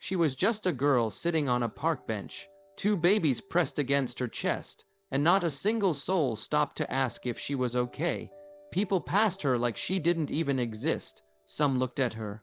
She was just a girl sitting on a park bench, two babies pressed against her chest, and not a single soul stopped to ask if she was okay. People passed her like she didn't even exist. Some looked at her,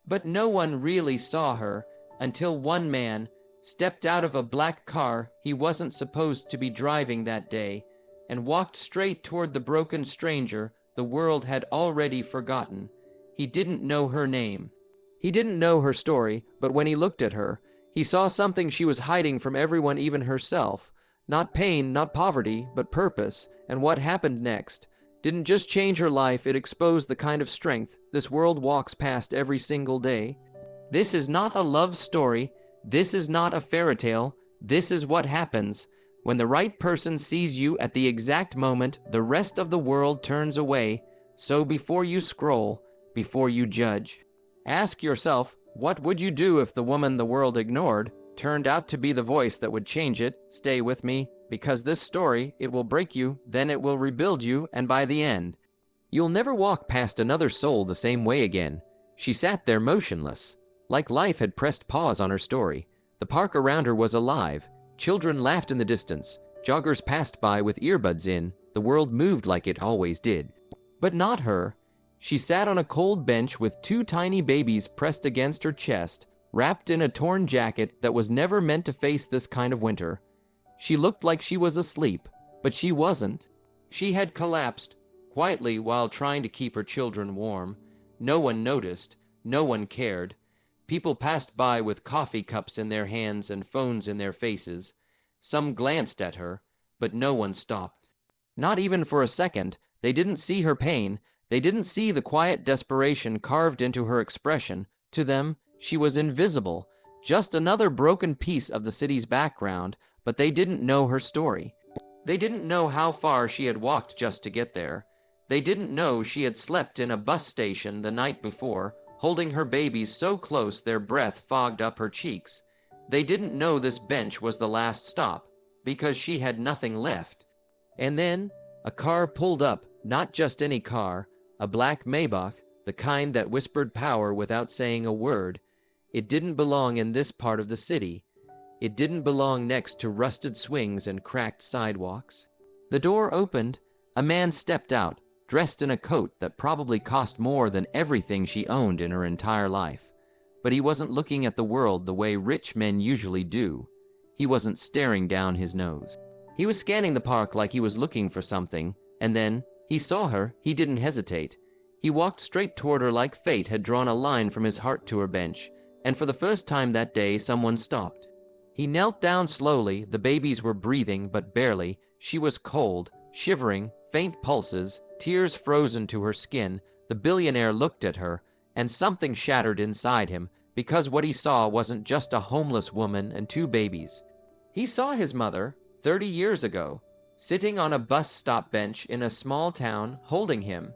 but no one really saw her until one man stepped out of a black car he wasn't supposed to be driving that day and walked straight toward the broken stranger the world had already forgotten. He didn't know her name. He didn't know her story, but when he looked at her, he saw something she was hiding from everyone, even herself. Not pain, not poverty, but purpose. And what happened next didn't just change her life, it exposed the kind of strength this world walks past every single day. This is not a love story. This is not a fairy tale. This is what happens when the right person sees you at the exact moment the rest of the world turns away. So before you scroll, before you judge, ask yourself, what would you do if the woman the world ignored turned out to be the voice that would change it? Stay with me, because this story, it will break you, then it will rebuild you, and by the end, you'll never walk past another soul the same way again. She sat there motionless, like life had pressed pause on her story. The park around her was alive. Children laughed in the distance. Joggers passed by with earbuds in. The world moved like it always did. But not her. She sat on a cold bench with two tiny babies pressed against her chest, wrapped in a torn jacket that was never meant to face this kind of winter. She looked like she was asleep, but she wasn't. She had collapsed quietly while trying to keep her children warm. No one noticed. No one cared. People passed by with coffee cups in their hands and phones in their faces. Some glanced at her, but no one stopped. Not even for a second. They didn't see her pain. They didn't see the quiet desperation carved into her expression. To them, she was invisible, just another broken piece of the city's background, but they didn't know her story. They didn't know how far she had walked just to get there. They didn't know she had slept in a bus station the night before, holding her babies so close their breath fogged up her cheeks. They didn't know this bench was the last stop, because she had nothing left. And then, a car pulled up, not just any car, a black Maybach, the kind that whispered power without saying a word. It didn't belong in this part of the city. It didn't belong next to rusted swings and cracked sidewalks. The door opened. A man stepped out, dressed in a coat that probably cost more than everything she owned in her entire life. But he wasn't looking at the world the way rich men usually do. He wasn't staring down his nose. He was scanning the park like he was looking for something, and then he saw her. He didn't hesitate. He walked straight toward her like fate had drawn a line from his heart to her bench, and for the first time that day, someone stopped. He knelt down slowly. The babies were breathing, but barely. She was cold, shivering, faint pulses, tears frozen to her skin. The billionaire looked at her, and something shattered inside him, because what he saw wasn't just a homeless woman and two babies. He saw his mother, 30 years ago, sitting on a bus stop bench in a small town, holding him.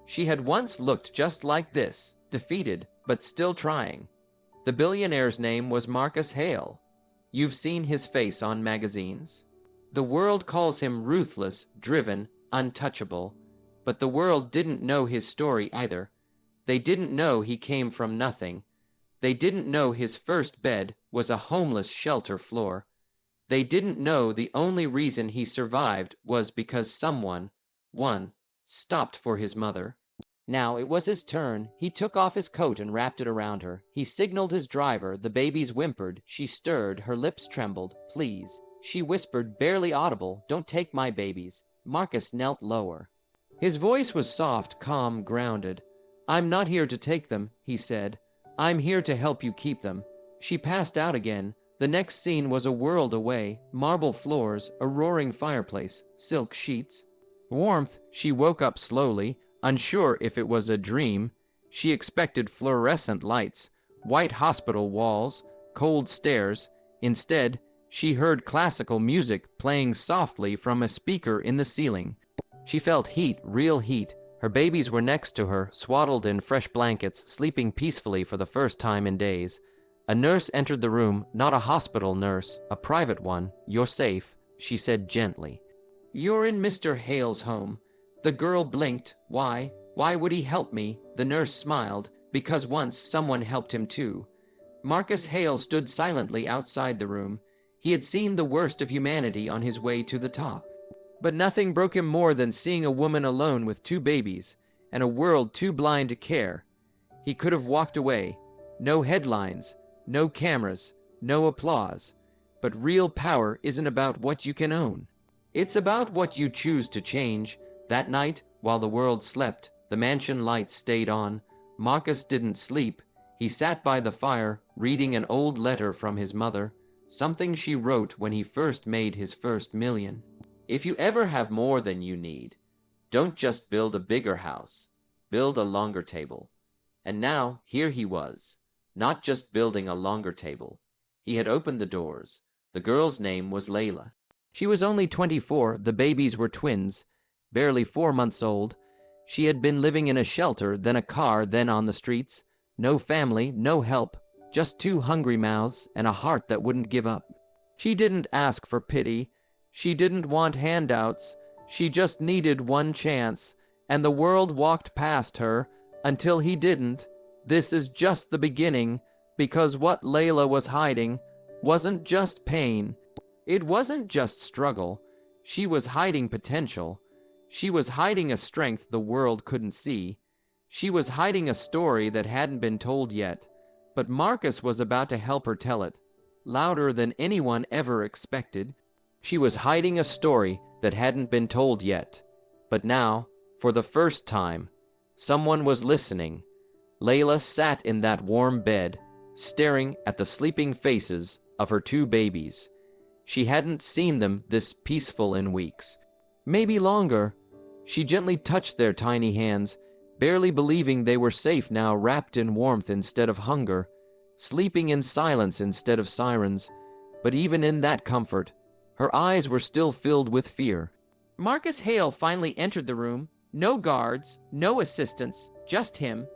She had once looked just like this, defeated, but still trying. The billionaire's name was Marcus Hale. You've seen his face on magazines. The world calls him ruthless, driven, untouchable. But the world didn't know his story either. They didn't know he came from nothing. They didn't know his first bed was a homeless shelter floor. They didn't know the only reason he survived was because someone, stopped for his mother. Now it was his turn. He took off his coat and wrapped it around her. He signaled his driver. The babies whimpered. She stirred. Her lips trembled. Please. She whispered, barely audible, don't take my babies. Marcus knelt lower. His voice was soft, calm, grounded. I'm not here to take them, he said. I'm here to help you keep them. She passed out again. The next scene was a world away. Marble floors, a roaring fireplace, silk sheets. Warmth. She woke up slowly, unsure if it was a dream. She expected fluorescent lights, white hospital walls, cold stairs. Instead, she heard classical music playing softly from a speaker in the ceiling. She felt heat, real heat. Her babies were next to her, swaddled in fresh blankets, sleeping peacefully for the first time in days. A nurse entered the room, not a hospital nurse, a private one. You're safe, she said gently. You're in Mr. Hale's home. The girl blinked. Why? Why would he help me? The nurse smiled. Because once someone helped him too. Marcus Hale stood silently outside the room. He had seen the worst of humanity on his way to the top. But nothing broke him more than seeing a woman alone with 2 babies, and a world too blind to care. He could have walked away. No headlines, no cameras, no applause. But real power isn't about what you can own. It's about what you choose to change. That night, while the world slept, the mansion lights stayed on. Marcus didn't sleep. He sat by the fire, reading an old letter from his mother, something she wrote when he first made his first million. If you ever have more than you need, don't just build a bigger house, build a longer table. And now, here he was, not just building a longer table. He had opened the doors. The girl's name was Layla. She was only 24, the babies were twins, barely 4 months old. She had been living in a shelter, then a car, then on the streets. No family, no help, just 2 hungry mouths and a heart that wouldn't give up. She didn't ask for pity. She didn't want handouts. She just needed one chance, and the world walked past her until he didn't. This is just the beginning, because what Layla was hiding wasn't just pain. It wasn't just struggle. She was hiding potential. She was hiding a strength the world couldn't see. She was hiding a story that hadn't been told yet, but Marcus was about to help her tell it, louder than anyone ever expected. She was hiding a story that hadn't been told yet, but now, for the first time, someone was listening. Layla sat in that warm bed, staring at the sleeping faces of her 2 babies. She hadn't seen them this peaceful in weeks, maybe longer. She gently touched their tiny hands, barely believing they were safe now, wrapped in warmth instead of hunger, sleeping in silence instead of sirens. But even in that comfort, her eyes were still filled with fear. Marcus Hale finally entered the room. No guards, no assistants, just him.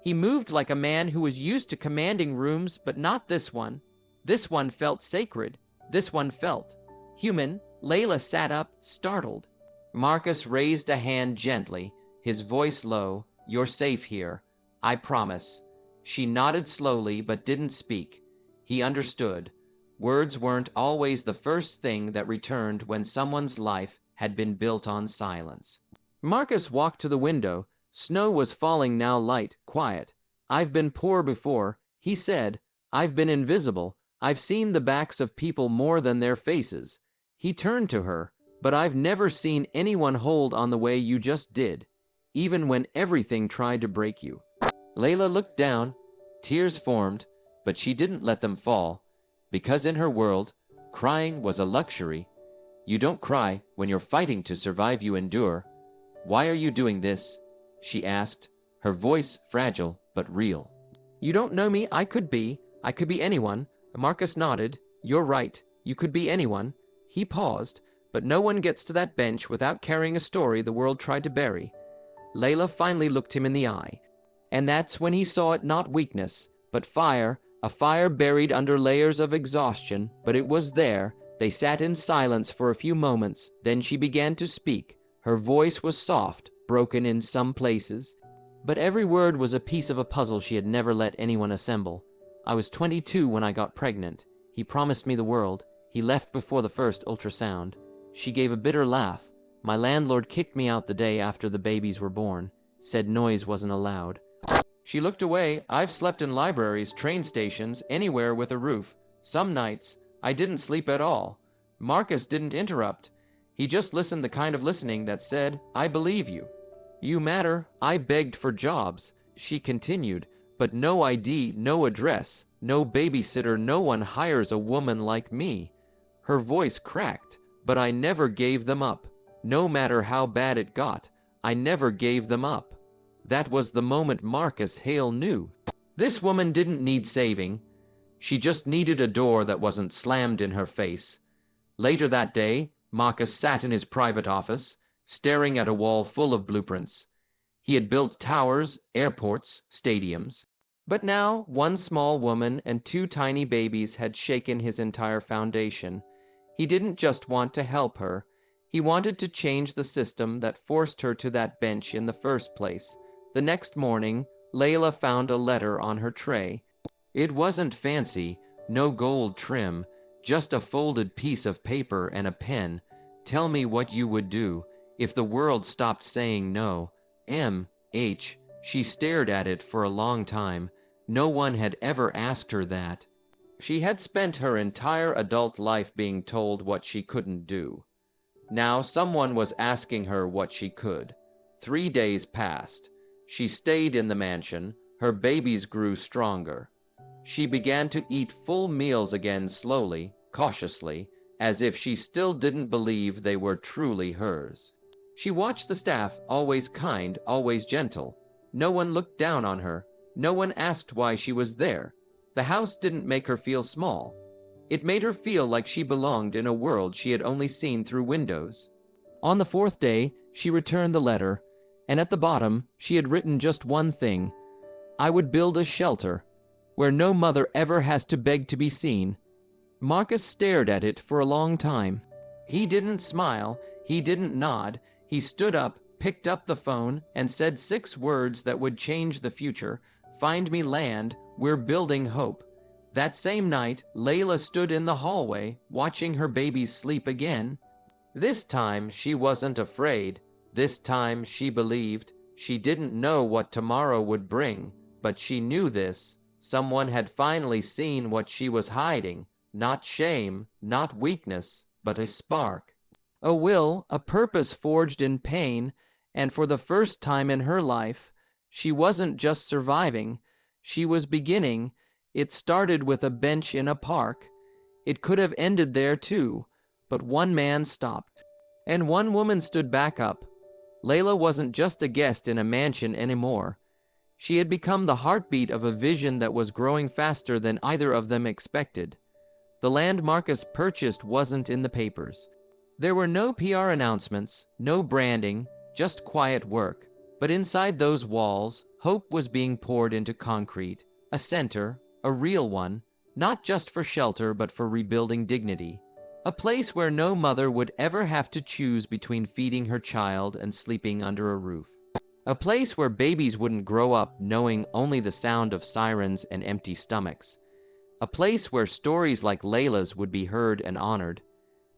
He moved like a man who was used to commanding rooms, but not this one. This one felt sacred. This one felt human. Layla sat up, startled. Marcus raised a hand gently, his voice low. "You're safe here, I promise." She nodded slowly but didn't speak. He understood. Words weren't always the first thing that returned when someone's life had been built on silence. Marcus walked to the window. Snow was falling now, light, quiet. "I've been poor before," he said. "I've been invisible. I've seen the backs of people more than their faces." He turned to her. "But I've never seen anyone hold on the way you just did, even when everything tried to break you." Layla looked down. Tears formed, but she didn't let them fall, because in her world, crying was a luxury. "You don't cry when you're fighting to survive, you endure." "Why are you doing this?" she asked, her voice fragile but real. "You don't know me. I could be anyone." Marcus nodded. "You're right. You could be anyone." He paused. "But no one gets to that bench without carrying a story the world tried to bury." Layla finally looked him in the eye. And that's when he saw it, not weakness, but fire, a fire buried under layers of exhaustion, but it was there. They sat in silence for a few moments, then she began to speak. Her voice was soft, broken in some places, but every word was a piece of a puzzle she had never let anyone assemble. "I was 22 when I got pregnant. He promised me the world. He left before the first ultrasound." She gave a bitter laugh. "My landlord kicked me out the day after the babies were born, said noise wasn't allowed." She looked away. "I've slept in libraries, train stations, anywhere with a roof. Some nights, I didn't sleep at all." Marcus didn't interrupt. He just listened, the kind of listening that said, "I believe you. You matter." "I begged for jobs," she continued, "but no ID, no address, no babysitter. No one hires a woman like me." Her voice cracked. "But I never gave them up. No matter how bad it got, I never gave them up." That was the moment Marcus Hale knew. This woman didn't need saving. She just needed a door that wasn't slammed in her face. Later that day, Marcus sat in his private office, staring at a wall full of blueprints. He had built towers, airports, stadiums. But now, one small woman and 2 tiny babies had shaken his entire foundation. He didn't just want to help her. He wanted to change the system that forced her to that bench in the first place. The next morning, Layla found a letter on her tray. It wasn't fancy, no gold trim, just a folded piece of paper and a pen. Tell me what you would do if the world stopped saying no. M.H. She stared at it for a long time. No one had ever asked her that. She had spent her entire adult life being told what she couldn't do. Now someone was asking her what she could. 3 days passed. She stayed in the mansion. Her babies grew stronger. She began to eat full meals again, slowly, cautiously, as if she still didn't believe they were truly hers. She watched the staff, always kind, always gentle. No one looked down on her. No one asked why she was there. The house didn't make her feel small. It made her feel like she belonged in a world she had only seen through windows. On the 4th day, she returned the letter, and at the bottom, she had written just one thing. I would build a shelter where no mother ever has to beg to be seen. Marcus stared at it for a long time. He didn't smile, he didn't nod. He stood up, picked up the phone, and said 6 words that would change the future. Find me land, we're building hope. That same night, Layla stood in the hallway, watching her babies sleep again. This time, she wasn't afraid. This time, she believed. She didn't know what tomorrow would bring, but she knew this. Someone had finally seen what she was hiding. Not shame, not weakness, but a spark. A will, a purpose forged in pain, and for the first time in her life, she wasn't just surviving, she was beginning. It started with a bench in a park. It could have ended there too, but one man stopped. And one woman stood back up. Layla wasn't just a guest in a mansion anymore. She had become the heartbeat of a vision that was growing faster than either of them expected. The land Marcus purchased wasn't in the papers. There were no PR announcements, no branding, just quiet work. But inside those walls, hope was being poured into concrete. A center, a real one, not just for shelter but for rebuilding dignity. A place where no mother would ever have to choose between feeding her child and sleeping under a roof. A place where babies wouldn't grow up knowing only the sound of sirens and empty stomachs. A place where stories like Layla's would be heard and honored.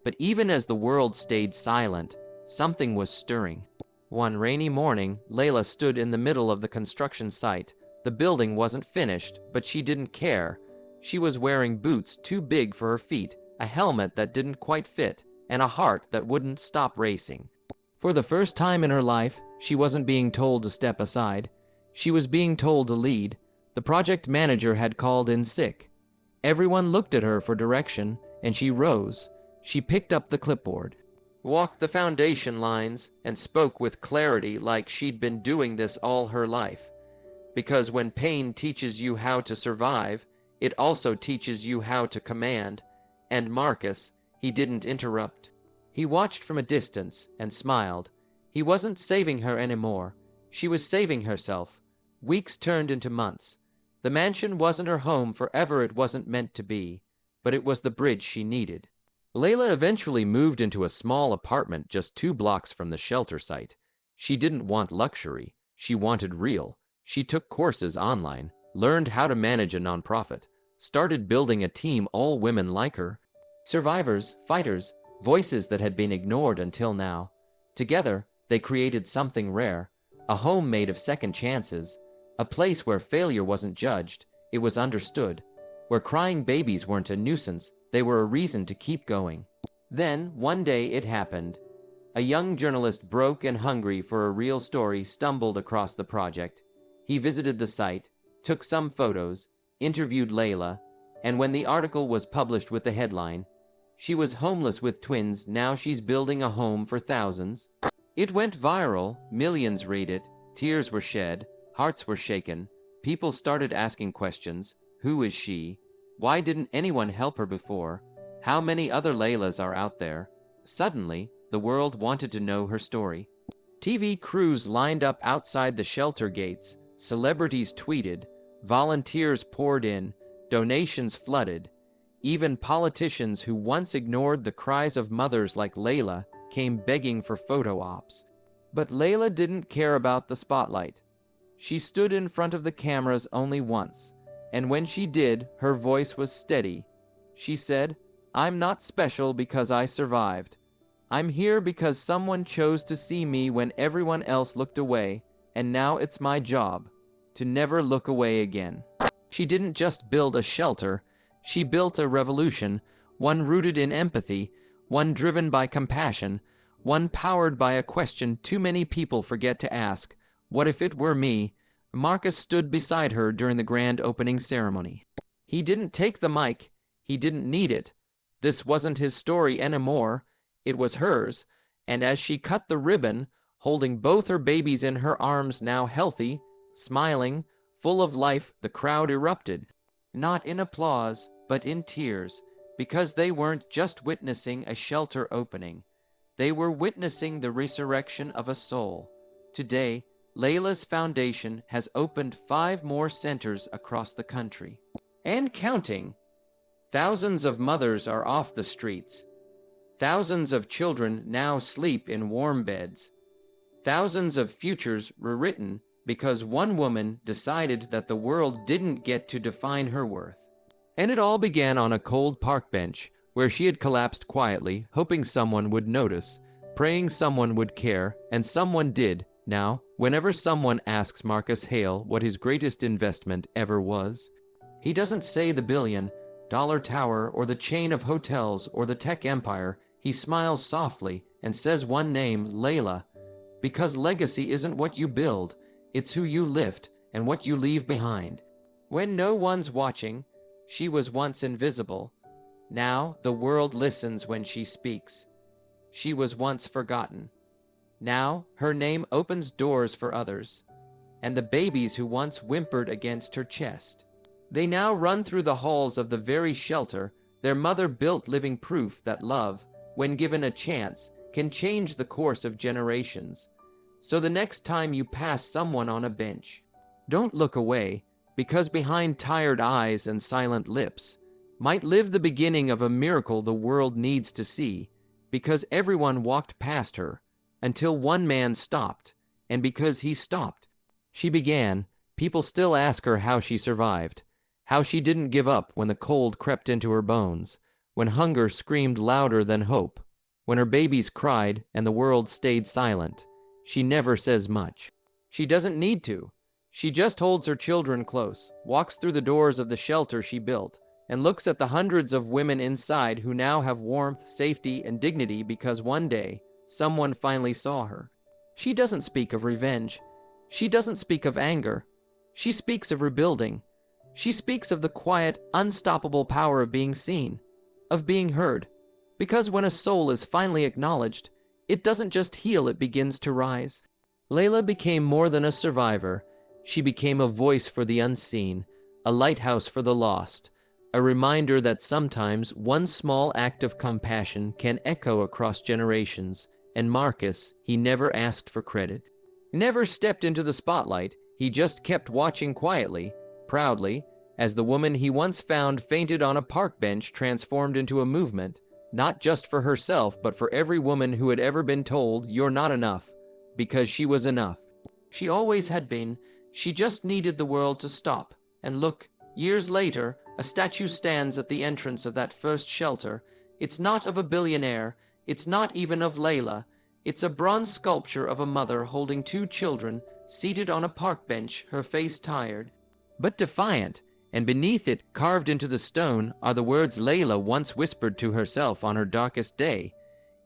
But even as the world stayed silent, something was stirring. One rainy morning, Layla stood in the middle of the construction site. The building wasn't finished, but she didn't care. She was wearing boots too big for her feet, a helmet that didn't quite fit, and a heart that wouldn't stop racing. For the first time in her life, she wasn't being told to step aside. She was being told to lead. The project manager had called in sick. Everyone looked at her for direction, and she rose. She picked up the clipboard, walked the foundation lines, and spoke with clarity like she'd been doing this all her life. Because when pain teaches you how to survive, it also teaches you how to command. And Marcus, he didn't interrupt. He watched from a distance and smiled. He wasn't saving her anymore. She was saving herself. Weeks turned into months. The mansion wasn't her home forever, it wasn't meant to be, but it was the bridge she needed. Layla eventually moved into a small apartment just 2 blocks from the shelter site. She didn't want luxury. She wanted real. She took courses online, learned how to manage a nonprofit, started building a team all women like her. Survivors, fighters, voices that had been ignored until now. Together, they created something rare, a home made of second chances, a place where failure wasn't judged, it was understood, where crying babies weren't a nuisance, they were a reason to keep going. Then, one day it happened. A young journalist, broke and hungry for a real story, stumbled across the project. He visited the site, took some photos, interviewed Layla, and when the article was published with the headline, "She was homeless with twins, now she's building a home for thousands," it went viral. Millions read it, tears were shed, hearts were shaken, people started asking questions. Who is she? Why didn't anyone help her before? How many other Laylas are out there? Suddenly, the world wanted to know her story. TV crews lined up outside the shelter gates, celebrities tweeted, volunteers poured in, donations flooded. Even politicians who once ignored the cries of mothers like Layla came begging for photo ops. But Layla didn't care about the spotlight. She stood in front of the cameras only once, And when she did, her voice was steady. She said, "I'm not special because I survived. I'm here because someone chose to see me when everyone else looked away, and now it's my job to never look away again." She didn't just build a shelter, she built a revolution, one rooted in empathy, one driven by compassion, one powered by a question too many people forget to ask: what if it were me? Marcus stood beside her during the grand opening ceremony. He didn't take the mic, he didn't need it. This wasn't his story anymore, it was hers, and as she cut the ribbon, holding both her babies in her arms, now healthy, smiling, full of life, the crowd erupted. Not in applause, but in tears, because they weren't just witnessing a shelter opening. They were witnessing the resurrection of a soul. Today, Layla's foundation has opened 5 more centers across the country. And counting. Thousands of mothers are off the streets. Thousands of children now sleep in warm beds. Thousands of futures rewritten because one woman decided that the world didn't get to define her worth. And it all began on a cold park bench where she had collapsed quietly, hoping someone would notice, praying someone would care, and someone did. Now, whenever someone asks Marcus Hale what his greatest investment ever was, he doesn't say the billion-dollar tower or the chain of hotels or the tech empire. He smiles softly and says one name, Layla, because legacy isn't what you build, it's who you lift and what you leave behind. When no one's watching, she was once invisible. Now the world listens when she speaks. She was once forgotten. Now her name opens doors for others, and the babies who once whimpered against her chest. They now run through the halls of the very shelter their mother built, living proof that love, when given a chance, can change the course of generations. So the next time you pass someone on a bench, don't look away, because behind tired eyes and silent lips might live the beginning of a miracle the world needs to see, because everyone walked past her, until one man stopped, and because he stopped, she began. People still ask her how she survived, how she didn't give up when the cold crept into her bones, when hunger screamed louder than hope, when her babies cried and the world stayed silent. She never says much. She doesn't need to. She just holds her children close, walks through the doors of the shelter she built, and looks at the hundreds of women inside who now have warmth, safety, and dignity because one day, someone finally saw her. She doesn't speak of revenge. She doesn't speak of anger. She speaks of rebuilding. She speaks of the quiet, unstoppable power of being seen, of being heard. Because when a soul is finally acknowledged, it doesn't just heal, it begins to rise. Layla became more than a survivor. She became a voice for the unseen, a lighthouse for the lost, a reminder that sometimes one small act of compassion can echo across generations. And Marcus, he never asked for credit, never stepped into the spotlight. He just kept watching quietly, proudly, as the woman he once found fainted on a park bench transformed into a movement, not just for herself, but for every woman who had ever been told, "You're not enough," because she was enough. She always had been. She just needed the world to stop and look. Years later, a statue stands at the entrance of that first shelter. It's not of a billionaire. It's not even of Layla. It's a bronze sculpture of a mother holding 2 children, seated on a park bench, her face tired, but defiant, and beneath it, carved into the stone, are the words Layla once whispered to herself on her darkest day.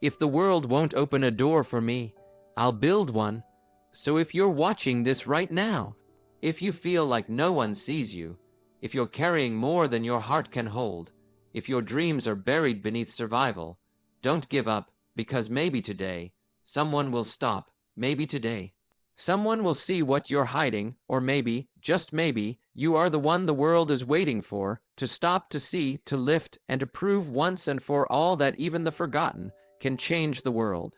"If the world won't open a door for me, I'll build one." So if you're watching this right now, if you feel like no one sees you, if you're carrying more than your heart can hold, if your dreams are buried beneath survival, don't give up, because maybe today, someone will stop. Maybe today, someone will see what you're hiding, or maybe, just maybe, you are the one the world is waiting for, to stop, to see, to lift, and to prove once and for all that even the forgotten can change the world.